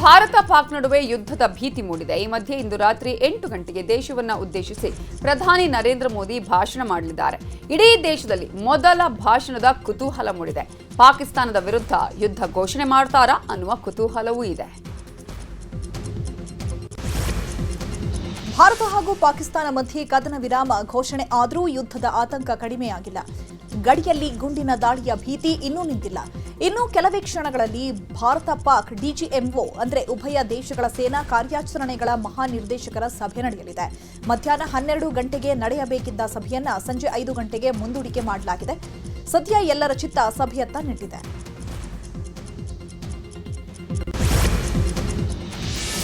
ಭಾರತ ಪಾಕ್ ನಡುವೆ ಯುದ್ಧದ ಭೀತಿ ಮೂಡಿದೆ. ಈ ಮಧ್ಯೆ ಇಂದು ರಾತ್ರಿ 8 ಗಂಟೆಗೆ ದೇಶವನ್ನ ಉದ್ದೇಶಿಸಿ ಪ್ರಧಾನಿ ನರೇಂದ್ರ ಮೋದಿ ಭಾಷಣ ಮಾಡಲಿದ್ದಾರೆ. ಇಡೀ ದೇಶದಲ್ಲಿ ಮೊದಲ ಭಾಷಣದ ಕುತೂಹಲ ಮೂಡಿದೆ. ಪಾಕಿಸ್ತಾನದ ವಿರುದ್ಧ ಯುದ್ಧ ಘೋಷಣೆ ಮಾಡ್ತಾರಾ ಅನ್ನುವ ಕುತೂಹಲವೂ ಇದೆ. ಭಾರತ ಹಾಗೂ ಪಾಕಿಸ್ತಾನ ಮಧ್ಯೆ ಕದನ ವಿರಾಮ ಘೋಷಣೆ ಆದರೂ ಯುದ್ಧದ ಆತಂಕ ಕಡಿಮೆಯಾಗಿಲ್ಲ. ಗಡಿಯಲ್ಲಿ ಗುಂಡಿನ ದಾಳಿಯ ಭೀತಿ ಇನ್ನೂ ನಿಂತಿಲ್ಲ. ಇನ್ನು ಕೆಲವೇ ಕ್ಷಣಗಳಲ್ಲಿ ಭಾರತ ಪಾಕ್ ಡಿಜಿಎಂಒ ಅಂದರೆ ಉಭಯ ದೇಶಗಳ ಸೇನಾ ಕಾರ್ಯಾಚರಣೆಗಳ ಮಹಾನಿರ್ದೇಶಕರ ಸಭೆ ನಡೆಯಲಿದೆ. ಮಧ್ಯಾಹ್ನ 12 ಗಂಟೆಗೆ ನಡೆಯಬೇಕಿದ್ದ ಸಭೆಯನ್ನ ಸಂಜೆ 5 ಗಂಟೆಗೆ ಮುಂದೂಡಿಕೆ ಮಾಡಲಾಗಿದೆ. ಸದ್ಯ ಎಲ್ಲರ ಚಿತ್ತ ಸಭೆಯತ್ತ ನೆಟ್ಟಿದೆ.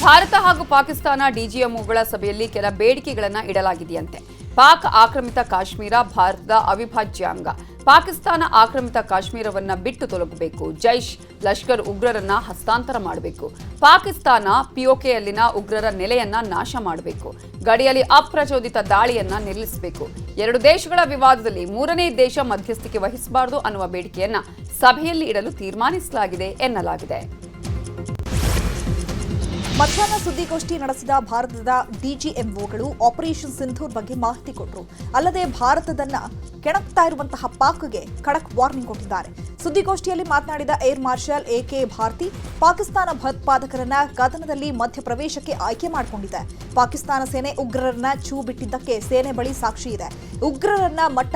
ಭಾರತ ಹಾಗೂ ಪಾಕಿಸ್ತಾನ ಡಿಜಿಎಂಒಗಳ ಸಭೆಯಲ್ಲಿ ಕೆಲ ಬೇಡಿಕೆಗಳನ್ನು ಇಡಲಾಗಿದೆಯಂತೆ. ಪಾಕ್ ಆಕ್ರಮಿತ ಕಾಶ್ಮೀರ ಭಾರತದ ಅವಿಭಾಜ್ಯ ಅಂಗ. ಪಾಕಿಸ್ತಾನ ಆಕ್ರಮಿತ ಕಾಶ್ಮೀರವನ್ನ ಬಿಟ್ಟು ತೊಲಗಬೇಕು. ಜೈಷ್ ಲಷ್ಕರ್ ಉಗ್ರರನ್ನ ಹಸ್ತಾಂತರ ಮಾಡಬೇಕು. ಪಾಕಿಸ್ತಾನ ಪಿಒಕೆಯಲ್ಲಿನ ಉಗ್ರರ ನೆಲೆಯನ್ನ ನಾಶ ಮಾಡಬೇಕು. ಗಡಿಯಲ್ಲಿ ಅಪ್ರಚೋದಿತ ದಾಳಿಯನ್ನ ನಿಲ್ಲಿಸಬೇಕು. ಎರಡು ದೇಶಗಳ ವಿವಾದದಲ್ಲಿ ಮೂರನೇ ದೇಶ ಮಧ್ಯಸ್ಥಿಕೆ ವಹಿಸಬಾರದು ಅನ್ನುವ ಬೇಡಿಕೆಯನ್ನ ಸಭೆಯಲ್ಲಿ ಇಡಲು ತೀರ್ಮಾನಿಸಲಾಗಿದೆ ಎನ್ನಲಾಗಿದೆ. ಮಧ್ಯಾಹ್ನ ಸುದ್ದಿಗೋಷ್ಠಿ ನಡೆಸಿದ ಭಾರತದ ಡಿಜಿಎಂಒಗಳು ಆಪರೇಷನ್ ಸಿಂಧೂರ್ ಬಗ್ಗೆ ಮಾಹಿತಿ ಕೊಟ್ಟರು. ಅಲ್ಲದೆ ಭಾರತದನ್ನ ಕೆಣಕ್ತಾ ಇರುವಂತಹ ಪಾಕ್ಗೆ ಖಡಕ್ ವಾರ್ನಿಂಗ್ ಕೊಟ್ಟಿದ್ದಾರೆ. ಸುದ್ದಿಗೋಷ್ಠಿಯಲ್ಲಿ ಮಾತನಾಡಿದ Air Marshal AK Bharti, Pakistan ಭಯೋತ್ಪಾದಕರನ್ನ ಕದನದಲ್ಲಿ ಮಧ್ಯಪ್ರವೇಶಕ್ಕೆ ಆಯ್ಕೆ ಮಾಡಿಕೊಂಡಿದೆ. ಪಾಕಿಸ್ತಾನ ಸೇನೆ ಉಗ್ರರನ್ನ ಛೂ ಬಿಟ್ಟಿದ್ದಕ್ಕೆ ಸೇನೆ ಬಳಿ ಸಾಕ್ಷಿ ಇದೆ. ಉಗ್ರರನ್ನ ಮಟ್ಟ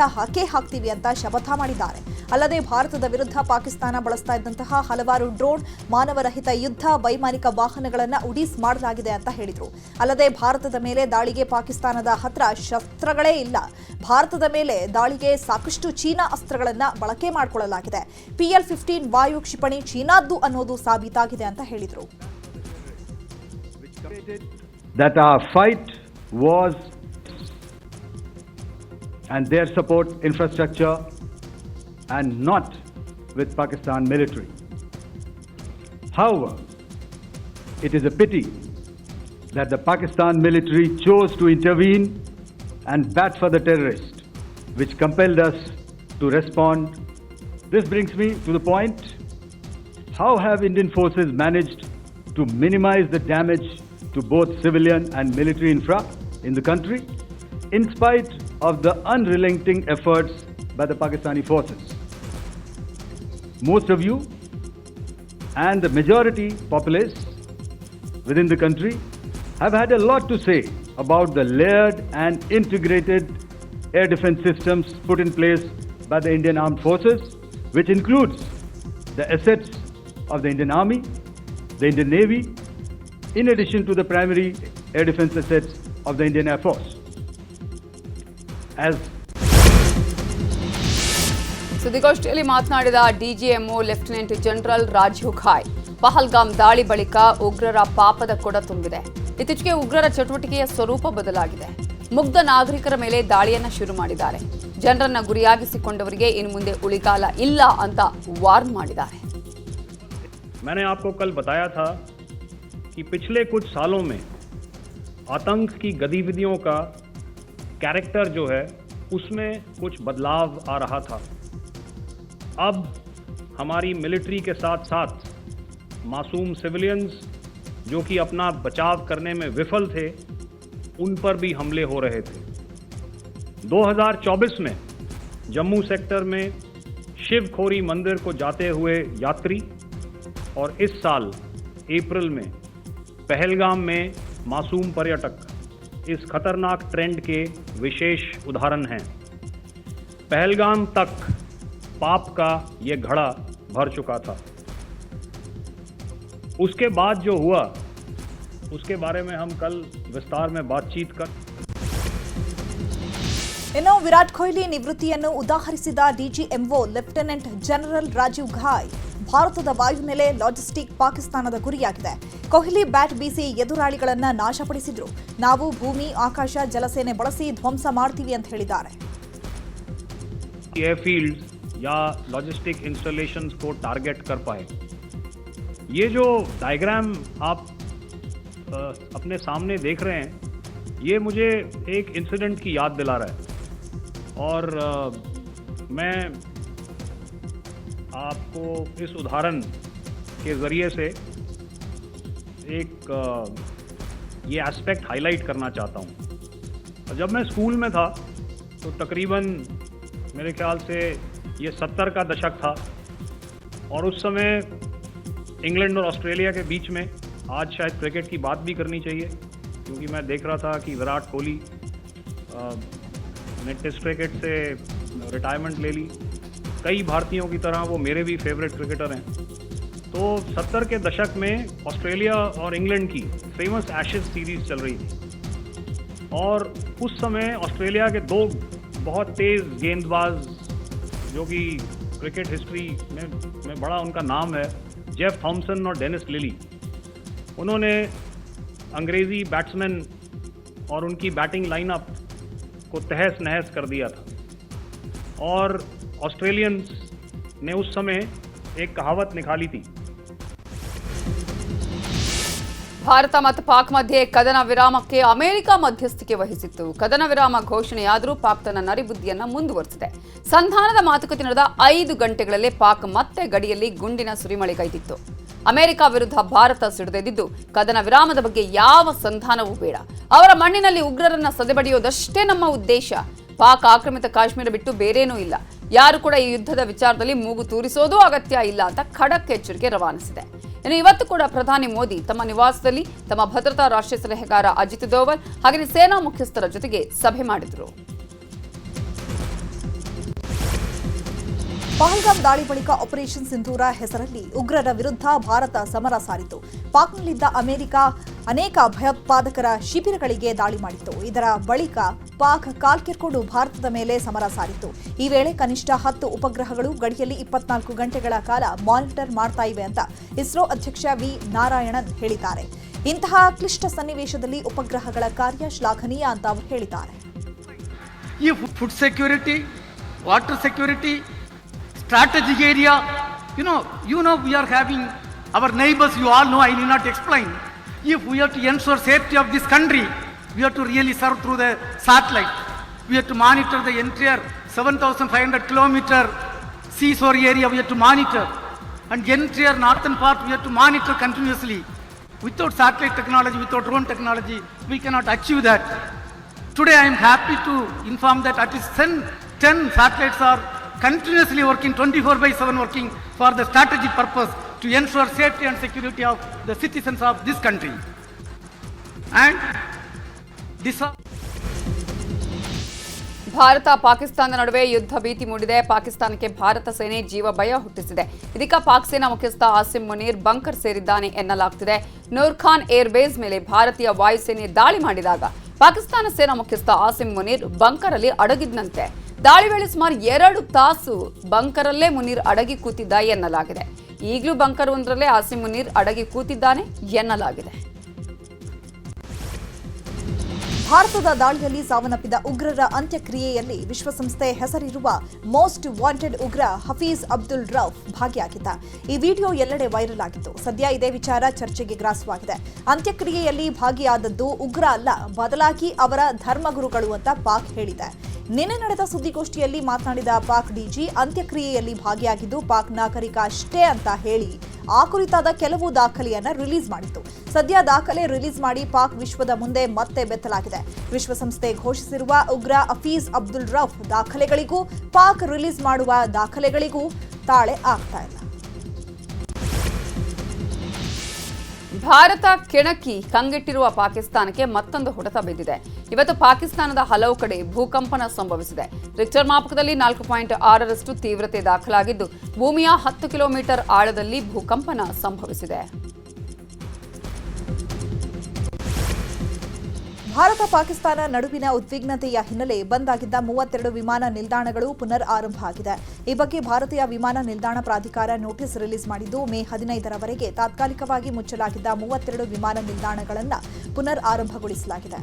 ಹಾಕ್ತೀವಿ ಅಂತ ಶಪಥ ಮಾಡಿದ್ದಾರೆ. ಅಲ್ಲದೆ ಭಾರತದ ವಿರುದ್ಧ ಪಾಕಿಸ್ತಾನ ಬಳಸ್ತಾ ಇದ್ದಂತಹ ಹಲವಾರು ಡ್ರೋನ್, ಮಾನವರಹಿತ ಯುದ್ಧ ವೈಮಾನಿಕ ವಾಹನಗಳನ್ನು ಉಡೀಸ್ ಮಾಡಲಾಗಿದೆ ಅಂತ ಹೇಳಿದರು. ಅಲ್ಲದೆ ಭಾರತದ ಮೇಲೆ ದಾಳಿಗೆ ಪಾಕಿಸ್ತಾನದ ಹತ್ರ ಶಸ್ತ್ರಗಳೇ ಇಲ್ಲ. ಭಾರತದ ಮೇಲೆ ದಾಳಿಗೆ ಸಾಕಷ್ಟು ಚೀನಾ ಅಸ್ತ್ರಗಳನ್ನು ಬಳಕೆ ಮಾಡಿಕೊಳ್ಳಲಾಗಿದೆ. PL-15 ವಾಯು ಕ್ಷಿಪಣಿ ಚೀನಾದ್ದು ಅನ್ನೋದು ಸಾಬೀತಾಗಿದೆ ಅಂತ ಹೇಳಿದರು. That our fight was and their support infrastructure and not with Pakistan military. However, it is a pity that the Pakistan military chose to intervene and bat for the terrorists, which compelled us to respond. This brings me to the point: how have Indian forces managed to minimize the damage to both civilian and military infra in the country, in spite of the unrelenting efforts by the Pakistani forces? Most of you and the majority populace within the country have had a lot to say about the layered and integrated air defense systems put in place by the Indian Armed Forces, which includes the assets of the Indian Army, the Indian Navy, in addition to the primary air defense assets of the Indian Air Force. As ಸುದ್ದಿಗೋಷ್ಠಿಯಲ್ಲಿ ಮಾತನಾಡಿದ DGMO lieutenant general Rajiv Ghai, Pahalgam ದಾಳಿ ಬಳಿಕ ಉಗ್ರರ ಪಾಪದ ಕೊಡ ತುಂಬಿದೆ. ಇತ್ತೀಚೆಗೆ ಉಗ್ರರ ಚಟುವಟಿಕೆಯ ಸ್ವರೂಪ ಬದಲಾಗಿದೆ. ಮುಗ್ಧ ನಾಗರಿಕರ ಮೇಲೆ ದಾಳಿಯನ್ನ ಶುರು ಮಾಡಿದ್ದಾರೆ. ಜನರನ್ನ ಗುರಿಯಾಗಿಸಿಕೊಂಡವರಿಗೆ ಇನ್ನು ಮುಂದೆ ಉಳಿಗಾಲ ಇಲ್ಲ ಅಂತ ವಾರ್ನ್ ಮಾಡಿದ್ದಾರೆ. मैंने आपको कल बताया था कि पिछले कुछ सालों में आतंक की गतिविधियों का कैरेक्टर जो है उसमें कुछ बदलाव आ रहा था. अब हमारी मिलिट्री के साथ साथ मासूम सिविलियंस जो कि अपना बचाव करने में विफल थे, उन पर भी हमले हो रहे थे. 2024 में जम्मू सेक्टर में शिवखोरी मंदिर को जाते हुए यात्री और इस साल अप्रैल में पहलगाम में मासूम पर्यटक इस खतरनाक ट्रेंड के विशेष उदाहरण हैं. पहलगाम तक पाप का ये घड़ा भर चुका था. उसके बाद जो हुआ उसके बारे में हम कल विस्तार में बातचीत कर. ಇನ್ನು ವಿರಾಟ್ ಕೊಹ್ಲಿ ನಿವೃತ್ತಿಯನ್ನು ಉದಾಹರಿಸಿದ DGMO lieutenant general Rajiv Ghai, ಭಾರತದ ವಾಯುನೆಲೆ ಲಾಜಿಸ್ಟಿಕ್ ಪಾಕಿಸ್ತಾನದ ಗುರಿಯಾಗಿದೆ. ಕೊಹ್ಲಿ ಬ್ಯಾಟ್ ಬೀಸಿ ಎದುರಾಳಿಗಳನ್ನ ನಾಶಪಡಿಸಿದ್ರು. ನಾವು ಭೂಮಿ, ಆಕಾಶ, ಜಲಸೇನೆ ಬಳಸಿ ಧ್ವಂಸ ಮಾಡ್ತೀವಿ ಅಂತ ಹೇಳಿದ್ದಾರೆ. एयरफील्ड या लॉजिस्टिक इंस्टॉलेशंस को टारगेट कर पाए. ये जो डायग्राम आप अपने सामने देख रहे हैं, ये मुझे एक इंसिडेंट की याद दिला रहा है. और मैं आपको इस उदाहरण के ज़रिए से ये एस्पेक्ट हाईलाइट करना चाहता हूँ। जब मैं स्कूल में था तो तकरीबन मेरे ख्याल से ये 70 का दशक था और उस समय इंग्लैंड और ऑस्ट्रेलिया के बीच में आज शायद क्रिकेट की बात भी करनी चाहिए, क्योंकि मैं देख रहा था कि विराट कोहली ने टेस्ट क्रिकेट से रिटायरमेंट ले ली। कई भारतीयों की तरह वो मेरे भी फेवरेट क्रिकेटर हैं। तो 70 के दशक में ऑस्ट्रेलिया और इंग्लैंड की फेमस एशेज सीरीज चल रही थी और उस समय ऑस्ट्रेलिया के दो बहुत तेज़ गेंदबाज जो कि क्रिकेट हिस्ट्री में बड़ा उनका नाम है, जेफ थॉमसन और डेनिस लिली, उन्होंने अंग्रेज़ी बैट्समैन और उनकी बैटिंग लाइनअप को तहस नहस कर दिया था और ऑस्ट्रेलियंस ने उस समय एक कहावत निकाली थी। ಭಾರತ ಮತ್ತು ಪಾಕ್ ಮಧ್ಯೆ ಕದನ ವಿರಾಮಕ್ಕೆ ಅಮೆರಿಕ ಮಧ್ಯಸ್ಥಿಕೆ ವಹಿಸಿತ್ತು. ಕದನ ವಿರಾಮ ಘೋಷಣೆಯಾದರೂ ಪಾಕ್ ತನ್ನ ನರಿಬುದ್ಧಿಯನ್ನ ಮುಂದುವರೆಸಿದೆ. ಸಂಧಾನದ ಮಾತುಕತೆ ನಡೆದ 5 ಗಂಟೆಗಳಲ್ಲೇ ಪಾಕ್ ಮತ್ತೆ ಗಡಿಯಲ್ಲಿ ಗುಂಡಿನ ಸುರಿಮಳೆಗೈದಿತ್ತು. ಅಮೆರಿಕ ವಿರುದ್ಧ ಭಾರತ ಸಿಡಿದೆದ್ದಿದ್ದು ಕದನ ವಿರಾಮದ ಬಗ್ಗೆ ಯಾವ ಸಂಧಾನವೂ ಬೇಡ, ಅವರ ಮಣ್ಣಿನಲ್ಲಿ ಉಗ್ರರನ್ನ ಸದೆಬಡಿಯೋದಷ್ಟೇ ನಮ್ಮ ಉದ್ದೇಶ, ಪಾಕ್ ಆಕ್ರಮಿತ ಕಾಶ್ಮೀರ ಬಿಟ್ಟು ಬೇರೇನೂ ಇಲ್ಲ, ಯಾರು ಕೂಡ ಈ ಯುದ್ಧದ ವಿಚಾರದಲ್ಲಿ ಮೂಗು ತೂರಿಸೋದೂ ಅಗತ್ಯ ಇಲ್ಲ ಅಂತ ಖಡಕ್ ಎಚ್ಚರಿಕೆ ರವಾನಿಸಿದೆ. ಇನ್ನು ಇವತ್ತು ಕೂಡ ಪ್ರಧಾನಿ ಮೋದಿ ತಮ್ಮ ನಿವಾಸದಲ್ಲಿ ತಮ್ಮ ಭದ್ರತಾ ರಾಷ್ಟ್ರೀಯ ಸಲಹೆಗಾರ ಅಜಿತ್ ದೋವಲ್ ಹಾಗೆಯೇ ಸೇನಾ ಮುಖ್ಯಸ್ಥರ ಜೊತೆಗೆ ಸಭೆ ಮಾಡಿದರು. ಪಹಲ್ಗಾಮ್ ದಾಳಿ ಬಳಿಕ ಆಪರೇಷನ್ ಸಿಂಧೂರ ಹೆಸರಲ್ಲಿ ಉಗ್ರರ ವಿರುದ್ಧ ಭಾರತ ಸಮರ ಸಾರಿತು. ಪಾಕ್ನಲ್ಲಿದ್ದ ಅಮೆರಿಕ ಅನೇಕ ಭಯೋತ್ಪಾದಕರ ಶಿಬಿರಗಳಿಗೆ ದಾಳಿ ಮಾಡಿತ್ತು. ಇದರ ಬಳಿಕ ಪಾಕ್ ಕಾಲ್ಕಿರ್ಕೊಂಡು ಭಾರತದ ಮೇಲೆ ಸಮರ ಸಾರಿತು. ಈ ವೇಳೆ ಕನಿಷ್ಠ 10 ಉಪಗ್ರಹಗಳು ಗಡಿಯಲ್ಲಿ 24 ಗಂಟೆಗಳ ಕಾಲ ಮಾನಿಟರ್ ಮಾಡ್ತಾ ಇವೆ ಅಂತ ಇಸ್ರೋ ಅಧ್ಯಕ್ಷ ವಿ ನಾರಾಯಣನ್ ಹೇಳಿದ್ದಾರೆ. ಇಂತಹ ಕ್ಲಿಷ್ಟ ಸನ್ನಿವೇಶದಲ್ಲಿ ಉಪಗ್ರಹಗಳ ಕಾರ್ಯ ಶ್ಲಾಘನೀಯ ಅಂತ ಅವರು ಹೇಳಿದ್ದಾರೆ. ಈ food security, water security, strategic area, you know we are having our neighbors, you all know, I need not explain. If we have to ensure safety of this country, we have to really serve through the satellite. We have to monitor the entire 7,500 kilometer seashore area, we have to monitor, and entire northern part we have to monitor continuously. Without satellite technology, without drone technology, we cannot achieve that. Today I am happy to inform that at least 10 satellites are continuously working, 24/7 working for the strategic purpose to ensure safety and security of the citizens of this country. And this Bharat Pakistan ನಡುವೆ ಯುದ್ಧ ಭೀತಿ ಮೂಡಿದೆ. ಪಾಕಿಸ್ತಾನಕ್ಕೆ ಭಾರತ ಸೇನೆ ಜೀವ ಭಯ ಹುಟ್ಟಿಸಿದೆ. ಇದೀಗ ಪಾಕ್ ಸೇನಾ ಮುಖ್ಯಸ್ಥ ಆಸಿಮ್ ಮುನೀರ್ ಬಂಕರ್ ಸೇರಿದ್ದಾನೆ ಎನ್ನಲಾಗ್ತಿದೆ. ನೂರ್ ಖಾನ್ ಏರ್ ಬೇಸ್ ಮೇಲೆ ಭಾರತೀಯ ವಾಯುಸೇನೆ ದಾಳಿ ಮಾಡಿದಾಗ ಪಾಕಿಸ್ತಾನ ಸೇನಾ ಮುಖ್ಯಸ್ಥ ಆಸಿಮ್ ಮುನೀರ್ ಬಂಕರ್ ಅಲ್ಲಿ ಅಡಗಿದ್ದಂತೆ. ದಾಳಿ ವೇಳೆ ಸುಮಾರು 2 ತಾಸು ಬಂಕರಲ್ಲೇ ಮುನೀರ್ ಅಡಗಿ ಕೂತಿದ್ದ ಎನ್ನಲಾಗಿದೆ. ಈಗಲೂ ಬಂಕರ್ ಒಂದರಲ್ಲೇ ಆಸಿಮ್ ಮುನೀರ್ ಅಡಗಿ ಕೂತಿದ್ದಾನೆ ಎನ್ನಲಾಗಿದೆ. ಭಾರತದ ದಾಳಿಯಲ್ಲಿ ಸಾವನ್ನಪ್ಪಿದ ಉಗ್ರರ ಅಂತ್ಯಕ್ರಿಯೆಯಲ್ಲಿ ವಿಶ್ವಸಂಸ್ಥೆ ಹೆಸರಿರುವ ಮೋಸ್ಟ್ ವಾಂಟೆಡ್ ಉಗ್ರ ಹಫೀಜ್ ಅಬ್ದುಲ್ ರೌಫ್ ಭಾಗಿಯಾಗಿದ್ದ. ಈ ವಿಡಿಯೋ ಎಲ್ಲೆಡೆ ವೈರಲ್ ಆಗಿತ್ತು. ಸದ್ಯ ಇದೇ ವಿಚಾರ ಚರ್ಚೆಗೆ ಗ್ರಾಸವಾಗಿದೆ. ಅಂತ್ಯಕ್ರಿಯೆಯಲ್ಲಿ ಭಾಗಿಯಾದದ್ದು ಉಗ್ರ ಅಲ್ಲ, ಬದಲಾಗಿ ಅವರ ಧರ್ಮಗುರುಗಳು ಅಂತ ಪಾಕ್ ಹೇಳಿದೆ. ನಿನ್ನೆ ನಡೆದ ಸುದ್ದಿಗೋಷ್ಠಿಯಲ್ಲಿ ಮಾತನಾಡಿದ ಪಾಕ್ ಡಿಜಿ ಅಂತ್ಯಕ್ರಿಯೆಯಲ್ಲಿ ಭಾಗಿಯಾಗಿದ್ದು ಪಾಕ್ ನಾಗರಿಕ ಅಷ್ಟೇ ಅಂತ ಹೇಳಿ ಆ ಕುರಿತಾದ ಕೆಲವು ದಾಖಲೆಯನ್ನ ರಿಲೀಸ್ ಮಾಡಿತ್ತು. ಸದ್ಯ ದಾಖಲೆ ರಿಲೀಸ್ ಮಾಡಿ ಪಾಕ್ ವಿಶ್ವದ ಮುಂದೆ ಮತ್ತೆ ಬೆತ್ತಲಾಗಿದೆ. ವಿಶ್ವಸಂಸ್ಥೆ ಘೋಷಿಸಿರುವ ಉಗ್ರ ಹಫೀಜ್ ಅಬ್ದುಲ್ ರೌಫ್ ದಾಖಲೆಗಳಿಗೂ ಪಾಕ್ ರಿಲೀಸ್ ಮಾಡುವ ದಾಖಲೆಗಳಿಗೂ ತಾಳೆ ಆಗ್ತಾ ಇಲ್ಲ. ಭಾರತ ಕೆಣಕಿ ಕಂಗೆಟ್ಟಿರುವ ಪಾಕಿಸ್ತಾನಕ್ಕೆ ಮತ್ತೊಂದು ಹೊಡೆತ ಬಿದ್ದಿದೆ. ಇವತ್ತು ಪಾಕಿಸ್ತಾನದ ಹಲವು ಕಡೆ ಭೂಕಂಪನ ಸಂಭವಿಸಿದೆ. ರಿಕ್ಟರ್ ಮಾಪಕದಲ್ಲಿ 4.6ರಷ್ಟು ತೀವ್ರತೆ ದಾಖಲಾಗಿದ್ದು ಭೂಮಿಯ 10 ಕಿಲೋಮೀಟರ್ ಆಳದಲ್ಲಿ ಭೂಕಂಪನ ಸಂಭವಿಸಿದೆ. ಭಾರತ ಪಾಕಿಸ್ತಾನ ನಡುವಿನ ಉದ್ವಿಗ್ನತೆಯ ಹಿನ್ನೆಲೆ ಬಂದ್ ಆಗಿದ್ದ 32 ವಿಮಾನ ನಿಲ್ದಾಣಗಳು ಪುನರ್ ಆರಂಭ ಆಗಿದೆ. ಈ ಬಗ್ಗೆ ಭಾರತೀಯ ವಿಮಾನ ನಿಲ್ದಾಣ ಪ್ರಾಧಿಕಾರ ನೋಟಿಸ್ ರಿಲೀಸ್ ಮಾಡಿದ್ದು ಮೇ 15ರವರೆಗೆ ತಾತ್ಕಾಲಿಕವಾಗಿ ಮುಚ್ಚಲಾಗಿದ್ದ 32 ವಿಮಾನ ನಿಲ್ದಾಣಗಳನ್ನು ಪುನರ್ ಆರಂಭಗೊಳಿಸಲಾಗಿದೆ.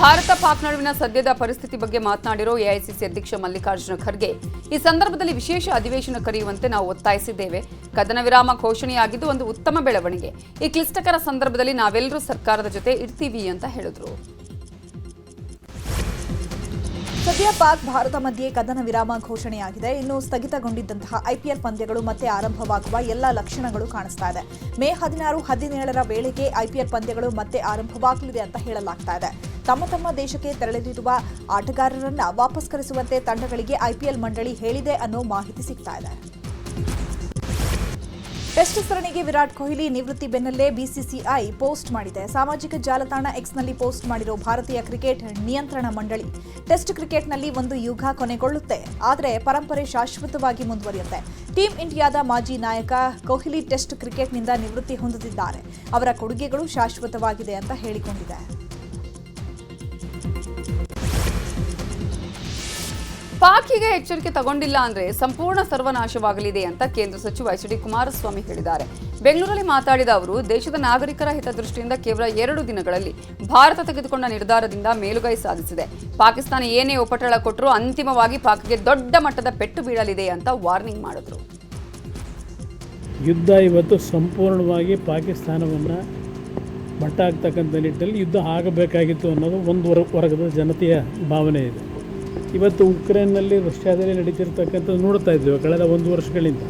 ಭಾರತ ಪಾಕ್ ನಡುವಿನ ಸದ್ಯದ ಪರಿಸ್ಥಿತಿ ಬಗ್ಗೆ ಮಾತನಾಡಿರೋ ಎಐಸಿಸಿ ಅಧ್ಯಕ್ಷ ಮಲ್ಲಿಕಾರ್ಜುನ ಖರ್ಗೆ, ಈ ಸಂದರ್ಭದಲ್ಲಿ ವಿಶೇಷ ಅಧಿವೇಶನ ಕರೆಯುವಂತೆ ನಾವು ಒತ್ತಾಯಿಸಿದ್ದೇವೆ. ಕದನ ವಿರಾಮ ಘೋಷಣೆಯಾಗಿದ್ದು ಒಂದು ಉತ್ತಮ ಬೆಳವಣಿಗೆ. ಈ ಕ್ಲಿಷ್ಟಕರ ಸಂದರ್ಭದಲ್ಲಿ ನಾವೆಲ್ಲರೂ ಸರ್ಕಾರದ ಜೊತೆ ಇರ್ತೀವಿ ಅಂತ ಹೇಳಿದ್ರು. ಸದ್ಯ ಪಾಕ್ ಭಾರತ ಮಧ್ಯೆ ಕದನ ವಿರಾಮ ಘೋಷಣೆಯಾಗಿದೆ. ಇನ್ನು ಸ್ಥಗಿತಗೊಂಡಿದ್ದಂತಹ ಐಪಿಎಲ್ ಪಂದ್ಯಗಳು ಮತ್ತೆ ಆರಂಭವಾಗುವ ಎಲ್ಲ ಲಕ್ಷಣಗಳು ಕಾಣಿಸ್ತಾ ಇದೆ. ಮೇ 16-17 ವೇಳೆಗೆ ಐಪಿಎಲ್ ಪಂದ್ಯಗಳು ಮತ್ತೆ ಆರಂಭವಾಗಲಿದೆ ಅಂತ ಹೇಳಲಾಗ್ತಾ ಇದೆ. ತಮ್ಮ ದೇಶಕ್ಕೆ ತೆರಳಲಿರುವ ಆಟಗಾರರನ್ನ ವಾಪಸ್ ಕರೆಸುವಂತೆ ತಂಡಗಳಿಗೆ ಐಪಿಎಲ್ ಮಂಡಳಿ ಹೇಳಿದೆ ಅನ್ನೋ ಮಾಹಿತಿ ಸಿಗ್ತಾ ಇದೆ. ಟೆಸ್ಟ್ ಸರಣಿಗೆ ವಿರಾಟ್ ಕೊಹ್ಲಿ ನಿವೃತ್ತಿ ಬೆನ್ನಲ್ಲೇ ಬಿಸಿಸಿಐ ಪೋಸ್ಟ್ ಮಾಡಿದೆ. ಸಾಮಾಜಿಕ ಜಾಲತಾಣ ಎಕ್ಸ್ನಲ್ಲಿ ಪೋಸ್ಟ್ ಮಾಡಿರೋ ಭಾರತೀಯ ಕ್ರಿಕೆಟ್ ನಿಯಂತ್ರಣ ಮಂಡಳಿ, ಟೆಸ್ಟ್ ಕ್ರಿಕೆಟ್ನಲ್ಲಿ ಒಂದು ಯುಗ ಕೊನೆಗೊಳ್ಳುತ್ತೆ, ಆದರೆ ಪರಂಪರೆ ಶಾಶ್ವತವಾಗಿ ಮುಂದುವರಿಯುತ್ತೆ. ಟೀಂ ಇಂಡಿಯಾದ ಮಾಜಿ ನಾಯಕ ಕೊಹ್ಲಿ ಟೆಸ್ಟ್ ಕ್ರಿಕೆಟ್ನಿಂದ ನಿವೃತ್ತಿ ಹೊಂದುತ್ತಿದ್ದಾರೆ. ಅವರ ಕೊಡುಗೆಗಳು ಶಾಶ್ವತವಾಗಿದೆ ಅಂತ ಹೇಳಿಕೊಂಡಿದೆ. ಪಾಕಿಗೆ ಎಚ್ಚರಿಕೆ ತಗೊಂಡಿಲ್ಲ ಅಂದ್ರೆ ಸಂಪೂರ್ಣ ಸರ್ವನಾಶವಾಗಲಿದೆ ಅಂತ ಕೇಂದ್ರ ಸಚಿವ ಎಚ್ ಡಿ ಕುಮಾರಸ್ವಾಮಿ ಹೇಳಿದ್ದಾರೆ. ಬೆಂಗಳೂರಲ್ಲಿ ಮಾತಾಡಿದ ಅವರು, ದೇಶದ ನಾಗರಿಕರ ಹಿತದೃಷ್ಟಿಯಿಂದ ಕೇವಲ 2 ದಿನಗಳಲ್ಲಿ ಭಾರತ ತೆಗೆದುಕೊಂಡ ನಿರ್ಧಾರದಿಂದ ಮೇಲುಗೈ ಸಾಧಿಸಿದೆ. ಪಾಕಿಸ್ತಾನ ಏನೇ ಉಪಟಳ ಕೊಟ್ಟರೂ ಅಂತಿಮವಾಗಿ ಪಾಕ್ಗೆ ದೊಡ್ಡ ಮಟ್ಟದ ಪೆಟ್ಟು ಬೀಳಲಿದೆ ಅಂತ ವಾರ್ನಿಂಗ್ ಮಾಡಿದ್ರು. ಯುದ್ಧ ಇವತ್ತು ಸಂಪೂರ್ಣವಾಗಿ ಪಾಕಿಸ್ತಾನವನ್ನು ಮಟ್ಟ ಆಗ್ತಕ್ಕಂಥ ನಿಟ್ಟಿನಲ್ಲಿ ಯುದ್ಧ ಆಗಬೇಕಾಗಿತ್ತು ಅನ್ನೋದು ಒಂದು ವರ್ಗದ ಜನತೆಯ ಭಾವನೆ ಇದೆ. ಇವತ್ತು ಉಕ್ರೇನ್ನಲ್ಲಿ ರಷ್ಯಾದಲ್ಲಿ ನಡೀತಿರ್ತಕ್ಕಂಥದ್ದು ನೋಡ್ತಾ ಇದ್ದೀವಿ ಕಳೆದ 1 ವರ್ಷಗಳಿಂದ.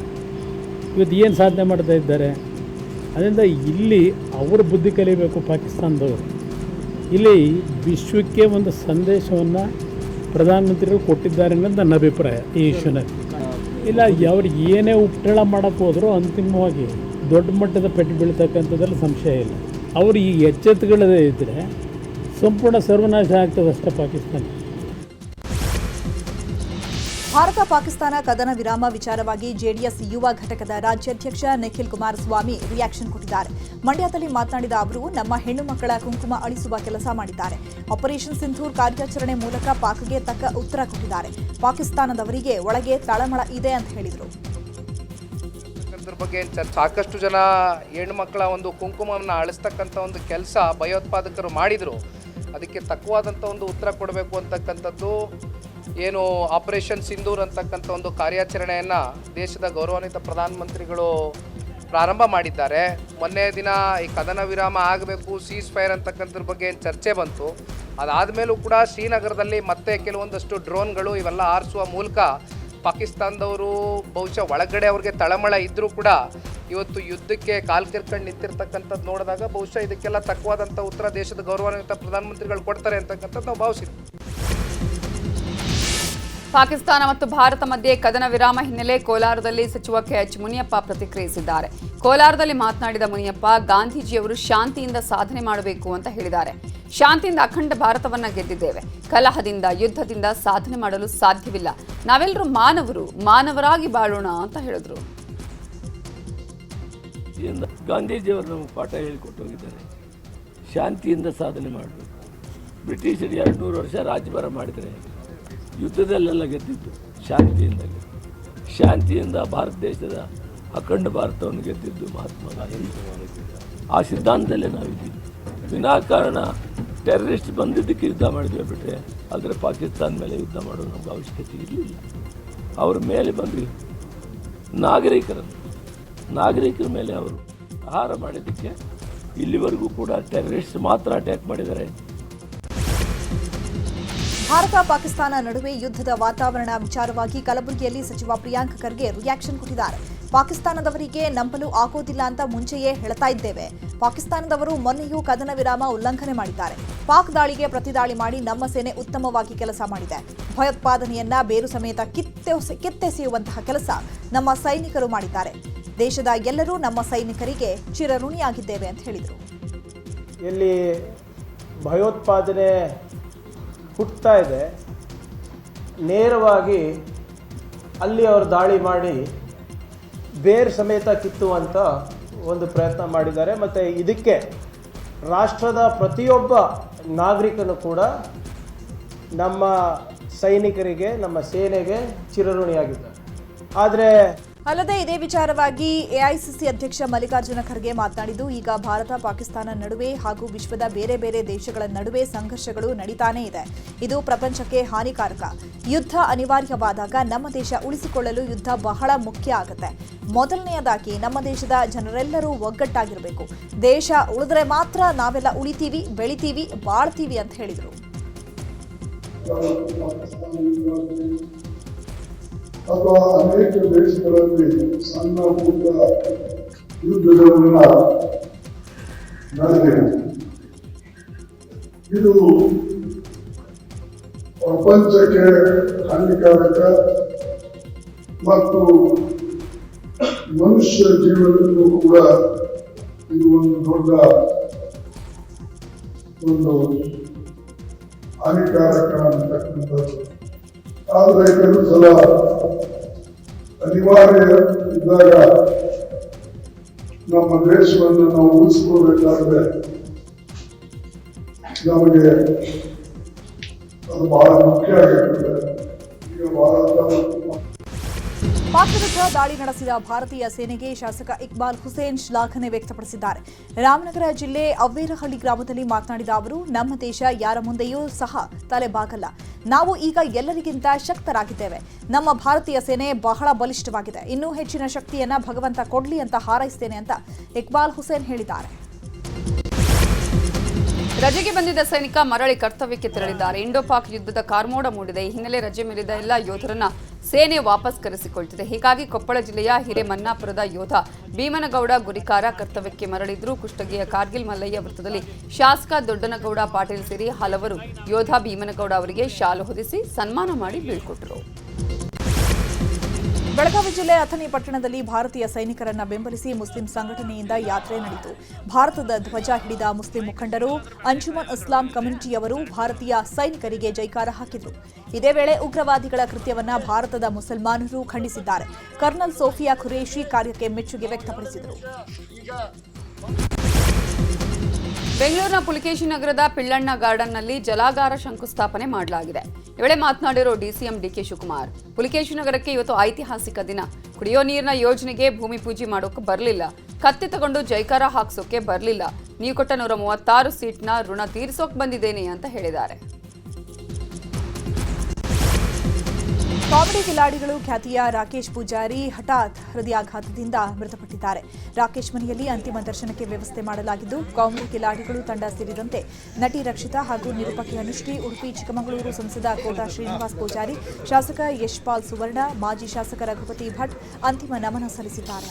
ಇವತ್ತು ಏನು ಸಾಧನೆ ಮಾಡ್ತಾ ಇದ್ದಾರೆ, ಅದರಿಂದ ಇಲ್ಲಿ ಅವರು ಬುದ್ಧಿ ಕಲಿಬೇಕು. ಪಾಕಿಸ್ತಾನದವರು ಇಲ್ಲಿ ವಿಶ್ವಕ್ಕೆ ಒಂದು ಸಂದೇಶವನ್ನು ಪ್ರಧಾನಮಂತ್ರಿಗಳು ಕೊಟ್ಟಿದ್ದಾರೆ ಅನ್ನೋದು ನನ್ನ ಅಭಿಪ್ರಾಯ ಈ ಇಶ್ಯೂನಲ್ಲಿ. ಇಲ್ಲ ಅವ್ರು ಏನೇ ಉಪಟಳ ಮಾಡೋಕ್ಕೆ ಹೋದರೂ ಅಂತಿಮವಾಗಿ ದೊಡ್ಡ ಮಟ್ಟದ ಪೆಟ್ಟು ಬೀಳ್ತಕ್ಕಂಥದ್ರಲ್ಲಿ ಸಂಶಯ ಇಲ್ಲ. ಅವರು ಈ ಎಚ್ಚೆತ್ತುಗಳದೇ ಇದ್ದರೆ ಸಂಪೂರ್ಣ ಸರ್ವನಾಶ ಆಗ್ತದೆ ಅಷ್ಟೇ ಪಾಕಿಸ್ತಾನ. ಭಾರತ ಪಾಕಿಸ್ತಾನ ಕದನ ವಿರಾಮ ವಿಚಾರವಾಗಿ ಜೆಡಿಎಸ್ ಯುವ ಘಟಕದ ರಾಜ್ಯಾಧ್ಯಕ್ಷ ನಿಖಿಲ್ ಕುಮಾರಸ್ವಾಮಿ ರಿಯಾಕ್ಷನ್ ಕೊಟ್ಟಿದ್ದಾರೆ. ಮಂಡ್ಯದಲ್ಲಿ ಮಾತನಾಡಿದ ಅವರು, ನಮ್ಮ ಹೆಣ್ಣು ಮಕ್ಕಳ ಕುಂಕುಮ ಅಳಿಸುವ ಕೆಲಸ ಮಾಡಿದ್ದಾರೆ. ಆಪರೇಷನ್ ಸಿಂಧೂರ್ ಕಾರ್ಯಾಚರಣೆ ಮೂಲಕ ಪಾಕ್ಗೆ ತಕ್ಕ ಉತ್ತರ ಕೊಟ್ಟಿದ್ದಾರೆ. ಪಾಕಿಸ್ತಾನದವರಿಗೆ ಒಳಗೆ ತಳಮಳ ಇದೆ ಅಂತ ಹೇಳಿದರು. ಬಗ್ಗೆ ಸಾಕಷ್ಟು ಜನ ಹೆಣ್ಣು ಮಕ್ಕಳ ಒಂದು ಕುಂಕುಮವನ್ನು ಅಳಿಸ್ತಕ್ಕಂಥ ಒಂದು ಕೆಲಸ ಭಯೋತ್ಪಾದಕರು ಮಾಡಿದರು. ಅದಕ್ಕೆ ತಕ್ಕವಾದಂಥ ಒಂದು ಉತ್ತರ ಕೊಡಬೇಕು ಅಂತಕ್ಕಂಥದ್ದು ಏನು ಆಪರೇಷನ್ ಸಿಂಧೂರ್ ಅಂತಕ್ಕಂಥ ಒಂದು ಕಾರ್ಯಾಚರಣೆಯನ್ನು ದೇಶದ ಗೌರವಾನ್ವಿತ ಪ್ರಧಾನಮಂತ್ರಿಗಳು ಪ್ರಾರಂಭ ಮಾಡಿದ್ದಾರೆ. ಮೊನ್ನೆ ದಿನ ಈ ಕದನ ವಿರಾಮ ಆಗಬೇಕು, ಸೀಸ್ ಫೈರ್ ಅಂತಕ್ಕಂಥದ್ರ ಬಗ್ಗೆ ಏನು ಚರ್ಚೆ ಬಂತು. ಅದಾದಮೇಲೂ ಕೂಡ ಶ್ರೀನಗರದಲ್ಲಿ ಮತ್ತೆ ಕೆಲವೊಂದಷ್ಟು ಡ್ರೋನ್ಗಳು ಇವೆಲ್ಲ ಹಾರಿಸುವ ಮೂಲಕ ಪಾಕಿಸ್ತಾನದವರು ಬಹುಶಃ ಒಳಗಡೆ ಅವ್ರಿಗೆ ತಳಮಳ ಇದ್ದರೂ ಕೂಡ ಇವತ್ತು ಯುದ್ಧಕ್ಕೆ ಕಾಲು ಕೆರ್ಕೊಂಡು ನಿಂತಿರ್ತಕ್ಕಂಥದ್ದು ನೋಡಿದಾಗ ಬಹುಶಃ ಇದಕ್ಕೆಲ್ಲ ತಕ್ಕವಾದಂಥ ಉತ್ತರ ದೇಶದ ಗೌರವಾನ್ವಿತ ಪ್ರಧಾನಮಂತ್ರಿಗಳು ಕೊಡ್ತಾರೆ ಅಂತಕ್ಕಂಥದ್ದು ನಾವು ಭಾವಿಸಿದ್ವಿ. ಪಾಕಿಸ್ತಾನ ಮತ್ತು ಭಾರತ ಮಧ್ಯೆ ಕದನ ವಿರಾಮ ಹಿನ್ನೆಲೆ ಕೋಲಾರದಲ್ಲಿ ಸಚಿವ ಕೆಎಚ್ ಮುನಿಯಪ್ಪ ಪ್ರತಿಕ್ರಿಯಿಸಿದ್ದಾರೆ. ಕೋಲಾರದಲ್ಲಿ ಮಾತನಾಡಿದ ಮುನಿಯಪ್ಪ, ಗಾಂಧೀಜಿಯವರು ಶಾಂತಿಯಿಂದ ಸಾಧನೆ ಮಾಡಬೇಕು ಅಂತ ಹೇಳಿದ್ದಾರೆ. ಶಾಂತಿಯಿಂದ ಅಖಂಡ ಭಾರತವನ್ನ ಗೆದ್ದಿದ್ದೇವೆ. ಕಲಹದಿಂದ, ಯುದ್ಧದಿಂದ ಸಾಧನೆ ಮಾಡಲು ಸಾಧ್ಯವಿಲ್ಲ. ನಾವೆಲ್ಲರೂ ಮಾನವರಾಗಿ ಬಾಳೋಣ ಅಂತ ಹೇಳಿದ್ರು. ಗಾಂಧೀಜಿಯವರು ನಮಗೆ ಪಾಠ ಹೇಳಿಕೊಟ್ಟು ಹೋಗಿದ್ದಾರೆ. ಶಾಂತಿಯಿಂದ ಸಾಧನೆ ಮಾಡಬೇಕು. ಬ್ರಿಟಿಷರು 200 ವರ್ಷ ರಾಜ್ಯಭಾರ ಮಾಡಿದರೆ ಯುದ್ಧದಲ್ಲೆಲ್ಲ ಗೆದ್ದಿದ್ದು ಶಾಂತಿಯಿಂದ ಭಾರತ ದೇಶದ ಅಖಂಡ ಭಾರತವನ್ನು ಗೆದ್ದಿದ್ದು ಮಹಾತ್ಮ ಗಾಂಧಿ. ಆ ಸಿದ್ಧಾಂತದಲ್ಲೇ ನಾವಿದ್ದೀವಿ. ವಿನಾಕಾರಣ ಟೆರರಿಸ್ಟ್ ಬಂದಿದ್ದಕ್ಕೆ ಯುದ್ಧ ಮಾಡಿದ್ವಿ ಬಿಟ್ಟರೆ ಆದರೆ ಪಾಕಿಸ್ತಾನ ಮೇಲೆ ಯುದ್ಧ ಮಾಡೋದು ನಮ್ಗೆ ಅವಶ್ಯಕತೆ ಇರಲಿಲ್ಲ. ಅವ್ರ ಮೇಲೆ ಬಂದು ನಾಗರಿಕರ ಮೇಲೆ ಅವರು ಆಹಾರ ಮಾಡಿದ್ದಕ್ಕೆ ಇಲ್ಲಿವರೆಗೂ ಕೂಡ ಟೆರರಿಸ್ಟ್ ಮಾತ್ರ ಅಟ್ಯಾಕ್ ಮಾಡಿದ್ದಾರೆ. ಭಾರತ ಪಾಕಿಸ್ತಾನ ನಡುವೆ ಯುದ್ಧದ ವಾತಾವರಣ ವಿಚಾರವಾಗಿ ಕಲಬುರಗಿಯಲ್ಲಿ ಸಚಿವ ಪ್ರಿಯಾಂಕ್ ಖರ್ಗೆ ರಿಯಾಕ್ಷನ್ ಕೊಟ್ಟಿದ್ದಾರೆ. ಪಾಕಿಸ್ತಾನದವರಿಗೆ ನಂಬಲು ಆಗೋದಿಲ್ಲ ಅಂತ ಮುಂಚೆಯೇ ಹೇಳ್ತಾ ಇದ್ದೇವೆ. ಪಾಕಿಸ್ತಾನದವರು ಮೊನ್ನೆಯೂ ಕದನ ವಿರಾಮ ಉಲ್ಲಂಘನೆ ಮಾಡಿದ್ದಾರೆ. ಪಾಕ್ ದಾಳಿಗೆ ಪ್ರತಿದಾಳಿ ಮಾಡಿ ನಮ್ಮ ಸೇನೆ ಉತ್ತಮವಾಗಿ ಕೆಲಸ ಮಾಡಿದೆ. ಭಯೋತ್ಪಾದನೆಯನ್ನ ಬೇರು ಸಮೇತ ಕಿತ್ತೆಸೆಯುವಂತಹ ಕೆಲಸ ನಮ್ಮ ಸೈನಿಕರು ಮಾಡಿದ್ದಾರೆ. ದೇಶದ ಎಲ್ಲರೂ ನಮ್ಮ ಸೈನಿಕರಿಗೆ ಚಿರಋಣಿಯಾಗಿದ್ದೇವೆ ಅಂತ ಹೇಳಿದರು. ಇಲ್ಲಿ ಭಯೋತ್ಪಾದನೆ ಹುಟ್ಟುತ್ತಾ ಇದೆ, ನೇರವಾಗಿ ಅಲ್ಲಿ ಅವರು ದಾಳಿ ಮಾಡಿ ಬೇರು ಸಮೇತ ಕಿತ್ತುವಂಥ ಒಂದು ಪ್ರಯತ್ನ ಮಾಡಿದ್ದಾರೆ. ಮತ್ತು ಇದಕ್ಕೆ ರಾಷ್ಟ್ರದ ಪ್ರತಿಯೊಬ್ಬ ನಾಗರಿಕನು ಕೂಡ ನಮ್ಮ ಸೈನಿಕರಿಗೆ, ನಮ್ಮ ಸೇನೆಗೆ ಚಿರಋಣಿಯಾಗಿದ್ದಾರೆ. ಆದರೆ ಅಲ್ಲದೆ ಇದೇ ವಿಚಾರವಾಗಿ ಎಐಸಿಸಿ ಅಧ್ಯಕ್ಷ ಮಲ್ಲಿಕಾರ್ಜುನ ಖರ್ಗೆ ಮಾತನಾಡಿದ್ದು, ಈಗ ಭಾರತ ಪಾಕಿಸ್ತಾನ ನಡುವೆ ಹಾಗೂ ವಿಶ್ವದ ಬೇರೆ ಬೇರೆ ದೇಶಗಳ ನಡುವೆ ಸಂಘರ್ಷಗಳು ನಡೀತಾನೇ ಇದೆ. ಇದು ಪ್ರಪಂಚಕ್ಕೆ ಹಾನಿಕಾರಕ. ಯುದ್ಧ ಅನಿವಾರ್ಯವಾದಾಗ ನಮ್ಮ ದೇಶ ಉಳಿಸಿಕೊಳ್ಳಲು ಯುದ್ಧ ಬಹಳ ಮುಖ್ಯ ಆಗುತ್ತೆ. ಮೊದಲನೆಯದಾಗಿ ನಮ್ಮ ದೇಶದ ಜನರೆಲ್ಲರೂ ಒಗ್ಗಟ್ಟಾಗಿರಬೇಕು. ದೇಶ ಉಳಿದ್ರೆ ಮಾತ್ರ ನಾವೆಲ್ಲ ಉಳಿತೀವಿ, ಬೆಳಿತೀವಿ, ಬಾಳ್ತೀವಿ ಅಂತ ಹೇಳಿದರು. ಅಥವಾ ಅನೇಕ ದೇಶಗಳಲ್ಲಿ ಸಣ್ಣ ಪುಟ್ಟ ಯುದ್ಧಗಳನ್ನ ನಡೆದಿದೆ. ಇದು ಪ್ರಪಂಚಕ್ಕೆ ಹಾನಿಕಾರಕ ಮತ್ತು ಮನುಷ್ಯ ಜೀವನಕ್ಕೂ ಕೂಡ ಇದು ಒಂದು ದೊಡ್ಡ ಒಂದು ಹಾನಿಕಾರಕ ಅಂತಕ್ಕಂಥದ್ದು. ಆದರೆ ಕೆಲವು ಸಲ ಅನಿವಾರ್ಯ ಇದ್ದಾಗ ನಮ್ಮ ದೇಶವನ್ನು ನಾವು ಉಳಿಸ್ಕೋಬೇಕಾದ್ರೆ ನಮಗೆ ಅದು ಬಹಳ ಮುಖ್ಯ ಆಗಿರ್ತದೆ. ಈಗ ಪಾಕ್ ವಿರುದ್ಧ ದಾಳಿ ನಡೆಸಿದ ಭಾರತೀಯ ಸೇನೆಗೆ ಶಾಸಕ ಇಕ್ಬಾಲ್ ಹುಸೇನ್ ಶ್ಲಾಘನೆ ವ್ಯಕ್ತಪಡಿಸಿದ್ದಾರೆ. ರಾಮನಗರ ಜಿಲ್ಲೆ ಅವ್ವೇರಹಳ್ಳಿ ಗ್ರಾಮದಲ್ಲಿ ಮಾತನಾಡಿದ ಅವರು, ನಮ್ಮ ದೇಶ ಯಾರ ಮುಂದೆಯೂ ಸಹ ತಲೆಬಾಗಲ್ಲ. ನಾವು ಈಗ ಎಲ್ಲರಿಗಿಂತ ಶಕ್ತರಾಗಿದ್ದೇವೆ. ನಮ್ಮ ಭಾರತೀಯ ಸೇನೆ ಬಹಳ ಬಲಿಷ್ಠವಾಗಿದೆ. ಇನ್ನೂ ಹೆಚ್ಚಿನ ಶಕ್ತಿಯನ್ನ ಭಗವಂತ ಕೊಡ್ಲಿ ಅಂತ ಹಾರೈಸ್ತೇನೆ ಅಂತ ಇಕ್ಬಾಲ್ ಹುಸೇನ್ ಹೇಳಿದ್ದಾರೆ. ರಜೆಗೆ ಬಂದಿದ್ದ ಸೈನಿಕ ಮರಳಿ ಕರ್ತವ್ಯಕ್ಕೆ ತೆರಳಿದ್ದಾರೆ. ಇಂಡೋ ಪಾಕ್ ಯುದ್ಧದ ಕಾರ್ಮೋಡ ಮೂಡಿದೆ. ಈ ಹಿನ್ನೆಲೆ ರಜೆ ಮೇಲಿದ್ದ ಎಲ್ಲ ಯೋಧರನ್ನ ಸೇನೆ ವಾಪಸ್ ಕರೆಸಿಕೊಳ್ತಿದೆ. ಹೀಗಾಗಿ ಕೊಪ್ಪಳ ಜಿಲ್ಲೆಯ ಹಿರೇಮನ್ನಾಪುರದ ಯೋಧ ಭೀಮನಗೌಡ ಗುರಿಕಾರ ಕರ್ತವ್ಯಕ್ಕೆ ಮರಳಿದ್ರು. ಕುಷ್ಟಗಿಯ ಕಾರ್ಗಿಲ್ ಮಲ್ಲಯ್ಯ ವೃತ್ತದಲ್ಲಿ ಶಾಸಕ ದೊಡ್ಡನಗೌಡ ಪಾಟೀಲ್ ಸೇರಿ ಹಲವರು ಯೋಧ ಭೀಮನಗೌಡ ಅವರಿಗೆ ಶಾಲು ಹೊದಿಸಿ ಸನ್ಮಾನ ಮಾಡಿ ಬೀಳ್ಕೊಟ್ಟರು. ಬೆಳಗಾವಿ ಜಿಲ್ಲೆ ಅಥಣಿ ಪಟ್ಟಣದಲ್ಲಿ ಭಾರತೀಯ ಸೈನಿಕರನ್ನ ಬೆಂಬಲಿಸಿ ಮುಸ್ಲಿಂ ಸಂಘಟನೆಯಿಂದ ಯಾತ್ರೆ ನಡೆಯಿತು. ಭಾರತದ ಧ್ವಜ ಹಿಡಿದ ಮುಸ್ಲಿಂ ಮುಖಂಡರು ಅಂಜುಮನ್ ಇಸ್ಲಾಂ ಕಮ್ಯುನಿಟಿಯವರು ಭಾರತೀಯ ಸೈನಿಕರಿಗೆ ಜೈಕಾರ ಹಾಕಿದರು. ಇದೇ ವೇಳೆ ಉಗ್ರವಾದಿಗಳ ಕೃತ್ಯವನ್ನ ಭಾರತದ ಮುಸಲ್ಮಾನರು ಖಂಡಿಸಿದ್ದಾರೆ. ಕರ್ನಲ್ ಸೋಫಿಯಾ ಖುರೇಶಿ ಕಾರ್ಯಕ್ಕೆ ಮೆಚ್ಚುಗೆ ವ್ಯಕ್ತಪಡಿಸಿದರು. ಬೆಂಗಳೂರಿನ ಪುಲಿಕೇಶಿ ನಗರದ ಪಿಳ್ಳಣ್ಣ ಗಾರ್ಡನ್ನಲ್ಲಿ ಜಲಾಗಾರ ಶಂಕುಸ್ಥಾಪನೆ ಮಾಡಲಾಗಿದೆ. ಈ ವೇಳೆ ಮಾತನಾಡಿರೋ ಡಿಸಿಎಂ ಡಿಕೆ ಶಿವಕುಮಾರ್, ಪುಲಿಕೇಶಿ ನಗರಕ್ಕೆ ಇವತ್ತು ಐತಿಹಾಸಿಕ ದಿನ. ಕುಡಿಯೋ ನೀರಿನ ಯೋಜನೆಗೆ ಭೂಮಿ ಪೂಜೆ ಮಾಡೋಕೆ ಬರಲಿಲ್ಲ, ಕತ್ತಿ ತಗೊಂಡು ಜೈಕಾರ ಹಾಕ್ಸೋಕೆ ಬರಲಿಲ್ಲ. ನೀವು ಕೊಟ್ಟ 136 ಸೀಟ್ನ ಋಣ ತೀರಿಸೋಕೆ ಬಂದಿದ್ದೇನೆ ಅಂತ ಹೇಳಿದ್ದಾರೆ. ಕಾಮಿಡಿ ಕಿಲಾಡಿಗಳು ಖ್ಯಾತಿಯ ರಾಕೇಶ್ ಪೂಜಾರಿ ಹಠಾತ್ ಹೃದಯಾಘಾತದಿಂದ ಮೃತಪಟ್ಟಿದ್ದಾರೆ. ರಾಕೇಶ್ ಮನೆಯಲ್ಲಿ ಅಂತಿಮ ದರ್ಶನಕ್ಕೆ ವ್ಯವಸ್ಥೆ ಮಾಡಲಾಗಿದ್ದು, ಕಾಮಿಡಿ ಕಿಲಾಡಿಗಳು ತಂಡ ಸೇರಿದಂತೆ ನಟಿ ರಕ್ಷಿತಾ ಹಾಗೂ ನಿರೂಪಕಿ ಅನುಶ್ರೀ, ಉಡುಪಿ ಚಿಕ್ಕಮಗಳೂರು ಸಂಸದ ಕೋಟಾ ಶ್ರೀನಿವಾಸ್ ಪೂಜಾರಿ, ಶಾಸಕ ಯಶ್ಪಾಲ್ ಸುವರ್ಣ, ಮಾಜಿ ಶಾಸಕ ರಘುಪತಿ ಭಟ್ ಅಂತಿಮ ನಮನ ಸಲ್ಲಿಸಿದ್ದಾರೆ.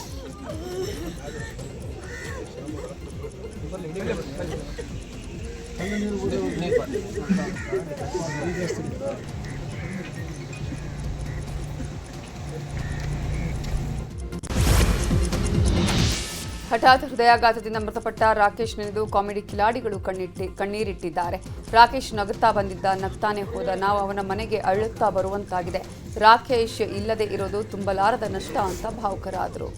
ಹಠಾತ್ ಹೃದಯಾಘಾತದಿಂದ ಮೃತಪಟ್ಟ ರಾಕೇಶ್ ನೆನೆದು ಕಾಮಿಡಿ ಕಿಲಾಡಿಗಳು ಕಣ್ಣೀರಿಟ್ಟಿದ್ದಾರೆ. ರಾಕೇಶ್ ನಗುತ್ತಾ ಬಂದಿದ್ದ, ನಗ್ತಾನೆ ಹೋದ. ನಾವು ಅವನ ಮನೆಗೆ ಅಳುತ್ತಾ ಬರುವಂತಾಗಿದೆ. ರಾಕೇಶ್ ಇಲ್ಲದೆ ಇರೋದು ತುಂಬಲಾರದ ನಷ್ಟ ಅಂತ ಭಾವುಕರಾದರು.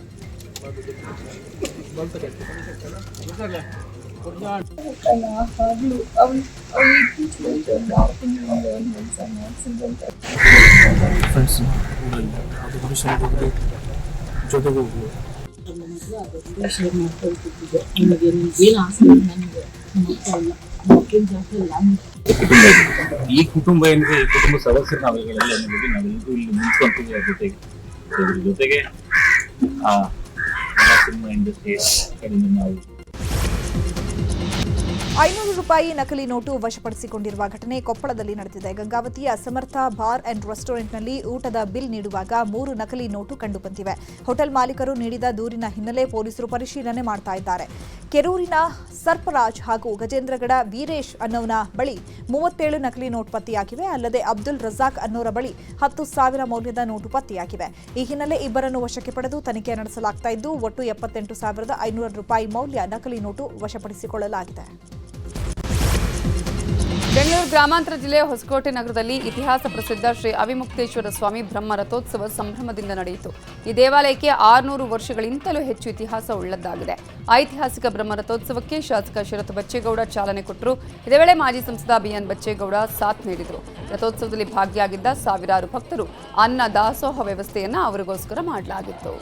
ಈ ಕುಟುಂಬ ಏನಿದೆ, ಈ ಕುಟುಂಬ ಸದಸ್ಯರು ನಾವೆಲ್ಲ ನಾವೆಲ್ಲರೂ ಇಲ್ಲಿ ನಿಂತ್ಕೊಂತೀವಿ. ಜೊತೆಗೆ ಸಿನಿಮಾ ಇಂಡಸ್ಟ್ರಿ ಕಡೆಯಿಂದ ನಾವು 500 ರೂಪಾಯಿ ನಕಲಿ ನೋಟು ವಶಪಡಿಸಿಕೊಂಡಿರುವ ಘಟನೆ ಕೊಪ್ಪಳದಲ್ಲಿ ನಡೆದಿದೆ. ಗಂಗಾವತಿಯ ಸಮರ್ಥ ಬಾರ್ ಅಂಡ್ ರೆಸ್ಟೋರೆಂಟ್ನಲ್ಲಿ ಊಟದ ಬಿಲ್ ನೀಡುವಾಗ 3 ನಕಲಿ ನೋಟು ಕಂಡುಬಂದಿವೆ. ಹೋಟೆಲ್ ಮಾಲೀಕರು ನೀಡಿದ ದೂರಿನ ಹಿನ್ನೆಲೆ ಪೊಲೀಸರು ಪರಿಶೀಲನೆ ಮಾಡ್ತಾ ಇದ್ದಾರೆ. ಕೆರೂರಿನ ಸರ್ಪರಾಜ್ ಹಾಗೂ ಗಜೇಂದ್ರಗಡ ವೀರೇಶ್ ಅನ್ನೋನ ಬಳಿ 37 ನಕಲಿ ನೋಟ್ ಪತ್ತೆಯಾಗಿವೆ. ಅಲ್ಲದೆ ಅಬ್ದುಲ್ ರಜಾಕ್ ಅನ್ನೋರ ಬಳಿ 10,000 ಮೌಲ್ಯದ ನೋಟು ಪತ್ತೆಯಾಗಿವೆ. ಈ ಹಿನ್ನೆಲೆ ಇಬ್ಬರನ್ನು ವಶಕ್ಕೆ ಪಡೆದು ತನಿಖೆ ನಡೆಸಲಾಗ್ತಾ ಇದ್ದು, ಒಟ್ಟು 78,500 ರೂಪಾಯಿ ಮೌಲ್ಯ ನಕಲಿ ನೋಟು ವಶಪಡಿಸಿಕೊಳ್ಳಲಾಗಿದೆ. ಬೆಂಗಳೂರು ಗ್ರಾಮಾಂತರ ಜಿಲ್ಲೆ ಹೊಸಕೋಟೆ ನಗರದಲ್ಲಿ ಇತಿಹಾಸ ಪ್ರಸಿದ್ಧ ಶ್ರೀ ಅವಿಮುಕ್ತೇಶ್ವರ ಸ್ವಾಮಿ ಬ್ರಹ್ಮ ರಥೋತ್ಸವ ಸಂಭ್ರಮದಿಂದ ನಡೆಯಿತು. ಈ ದೇವಾಲಯಕ್ಕೆ 600 ವರ್ಷಗಳಿಂತಲೂ ಹೆಚ್ಚು ಇತಿಹಾಸ ಉಳ್ಳದ್ದಾಗಿದೆ. ಐತಿಹಾಸಿಕ ಬ್ರಹ್ಮ ರಥೋತ್ಸವಕ್ಕೆ ಶಾಸಕ ಶರತ್ ಬಚ್ಚೇಗೌಡ ಚಾಲನೆ ಕೊಟ್ಟರು. ಇದೇ ವೇಳೆ ಮಾಜಿ ಸಂಸದ ಬಿಎನ್ ಬಚ್ಚೇಗೌಡ ಸಾಥ್ ನೀಡಿದರು. ರಥೋತ್ಸವದಲ್ಲಿ ಭಾಗಿಯಾಗಿದ್ದ ಸಾವಿರಾರು ಭಕ್ತರು ಅನ್ನ ದಾಸೋಹ ವ್ಯವಸ್ಥೆಯನ್ನು ಅವರಿಗೋಸ್ಕರ ಮಾಡಲಾಗಿತ್ತು.